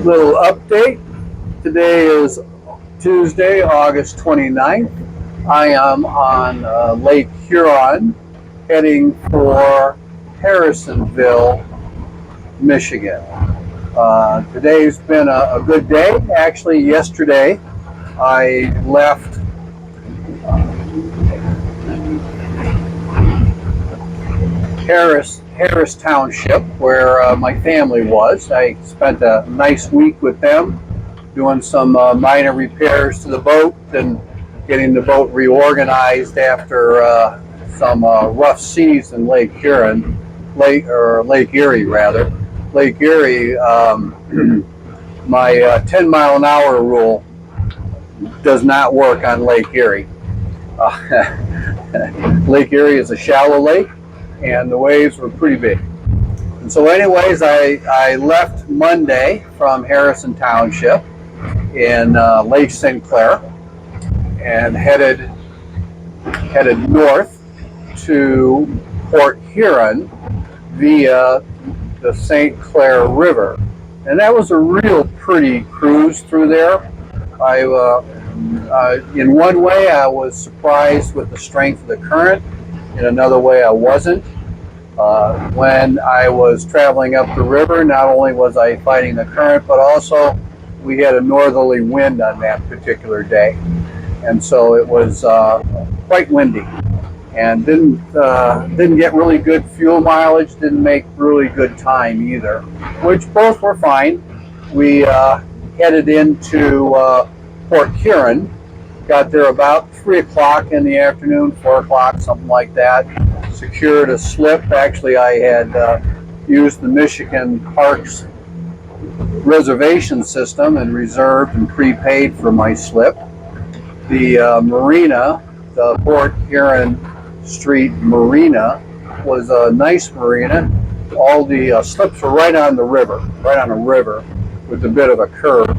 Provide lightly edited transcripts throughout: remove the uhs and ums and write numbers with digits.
Little update. Today is Tuesday, August 29th. I am on Lake Huron heading for Harrisonville, Michigan. Today's been a good day. Actually, yesterday I left Harris Township, where my family was. I spent a nice week with them, doing some minor repairs to the boat and getting the boat reorganized after some rough seas in Lake Huron, Lake Erie rather. Lake Erie, my 10-mile-an-hour rule does not work on Lake Erie. Lake Erie is a shallow lake, and the waves were pretty big. And so anyways, I left Monday from Harrison Township in Lake St. Clair and headed north to Port Huron via the St. Clair River. And that was a real pretty cruise through there. In one way, I was surprised with the strength of the current. In another way, I wasn't. When I was traveling up the river, not only was I fighting the current, but also we had a northerly wind on that particular day. And so it was quite windy, and didn't get really good fuel mileage, didn't make really good time either, which both were fine. We headed into Port Huron, got there about 3 o'clock in the afternoon, 4 o'clock, something like that. Secured a slip. Actually, I had used the Michigan Parks reservation system and reserved and prepaid for my slip. The marina, the Port Huron Street Marina, was a nice marina. All the slips were right on the river, with a bit of a current.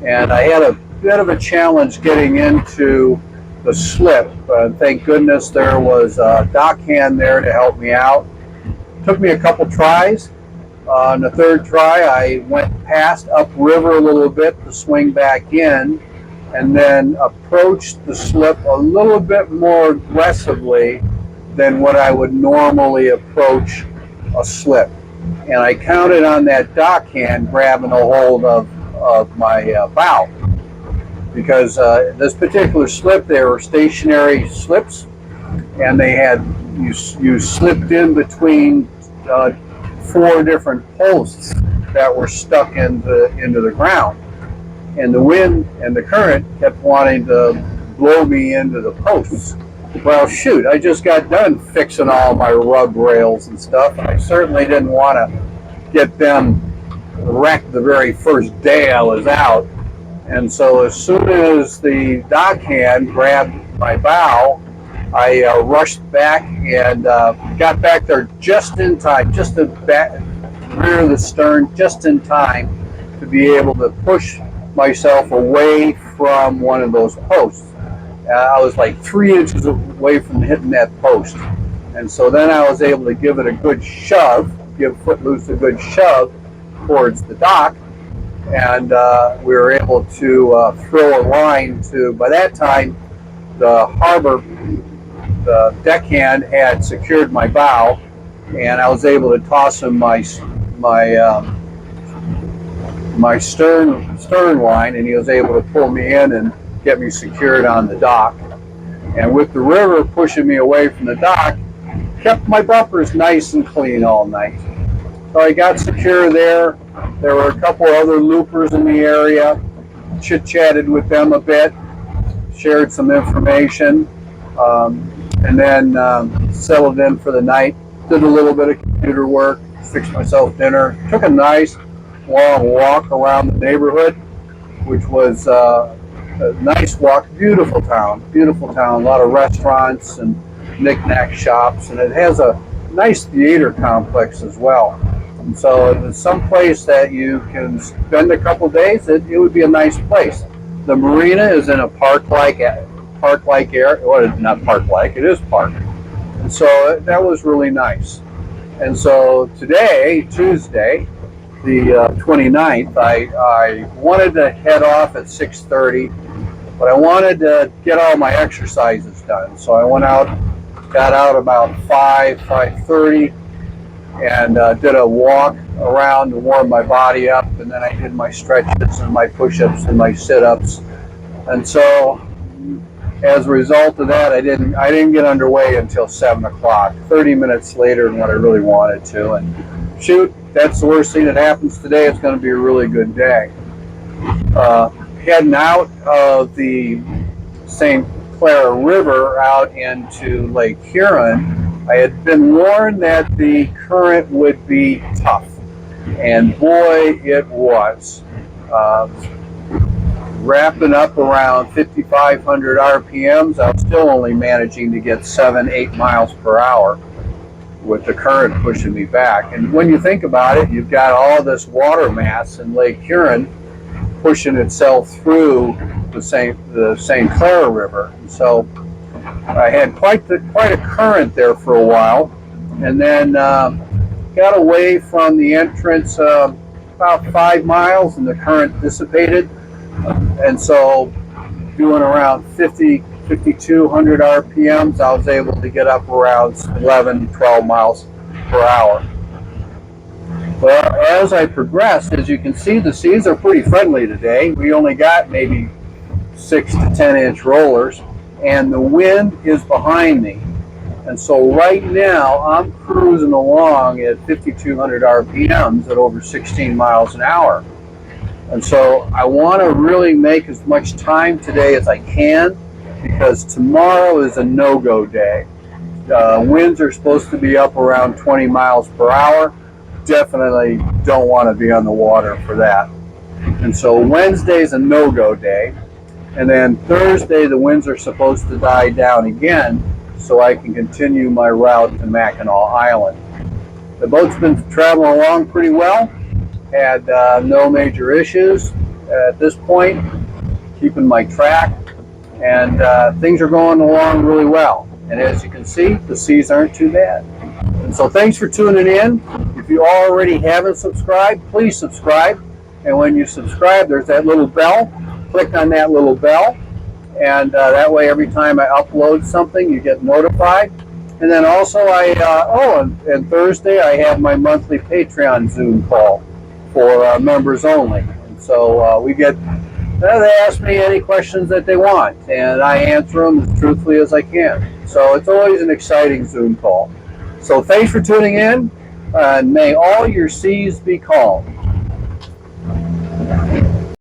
And I had a bit of a challenge getting into the slip. Thank goodness there was a dock hand there to help me out. Took me a couple tries. On the third try, I went past upriver a little bit to swing back in, and then approached the slip a little bit more aggressively than what I would normally approach a slip. And I counted on that dock hand grabbing a hold of my bow. Because this particular slip, they were stationary slips, and they had you slipped in between 4 different posts that were stuck into the ground, and the wind and the current kept wanting to blow me into the posts. Well, shoot, I just got done fixing all my rub rails and stuff, and I certainly didn't want to get them wrecked the very first day I was out. And so as soon as the dock hand grabbed my bow, I rushed back and got back there just in time, just to rear the stern, just in time to be able to push myself away from one of those posts. I was like 3 inches away from hitting that post. And so then I was able to give it a good shove, give Footloose a good shove towards the dock. And we were able to throw a line to, by that time, the deckhand had secured my bow, and I was able to toss him my stern line, and he was able to pull me in and get me secured on the dock. And with the river pushing me away from the dock, kept my bumpers nice and clean all night. So I got secure there. There were a couple other loopers in the area. Chit-chatted with them a bit, shared some information, and then settled in for the night. Did a little bit of computer work, fixed myself dinner. Took a nice long walk around the neighborhood, which was a nice walk. Beautiful town, a lot of restaurants and knick-knack shops, and it has a nice theater complex as well. And so if it's someplace that you can spend a couple days, it would be a nice place. The marina is in a park-like area. Well, not park-like, it is park. And so that was really nice. And so today, Tuesday, the 29th, I wanted to head off at 6:30, but I wanted to get all my exercises done. So I went out, got out about 5:30, and did a walk around to warm my body up, and then I did my stretches and my push-ups and my sit-ups. And so as a result of that, I didn't get underway until 7 o'clock, 30 minutes later than what I really wanted to. And shoot, that's the worst thing that happens today. It's going to be a really good day. Heading out of the St. Clair River out into Lake Huron, I had been warned that the current would be tough, and boy, it was. Wrapping up around 5,500 RPMs, I was still only managing to get 7-8 miles per hour with the current pushing me back. And when you think about it, you've got all this water mass in Lake Huron pushing itself through the St. Clair River. And so I had quite a current there for a while, and then got away from the entrance about 5 miles, and the current dissipated. And so doing around 5,200 RPMs, I was able to get up around 11, 12 miles per hour. Well, as I progressed, as you can see, the seas are pretty friendly today. We only got maybe 6 to 10 inch rollers, and the wind is behind me. And so right now I'm cruising along at 5,200 RPMs at over 16 miles an hour. And so I want to really make as much time today as I can, because tomorrow is a no-go day. Winds are supposed to be up around 20 miles per hour. Definitely don't want to be on the water for that. And so Wednesday's a no-go day. And then Thursday, the winds are supposed to die down again, so I can continue my route to Mackinac Island. The boat's been traveling along pretty well. Had no major issues at this point, keeping my track, and things are going along really well. And as you can see, the seas aren't too bad. And so thanks for tuning in. If you already haven't subscribed, please subscribe. And when you subscribe, there's that little bell. Click on that little bell, and that way every time I upload something, you get notified. And then also and Thursday I have my monthly Patreon Zoom call for members only. And so they ask me any questions that they want, and I answer them as truthfully as I can. So it's always an exciting Zoom call. So thanks for tuning in, and may all your seas be calm.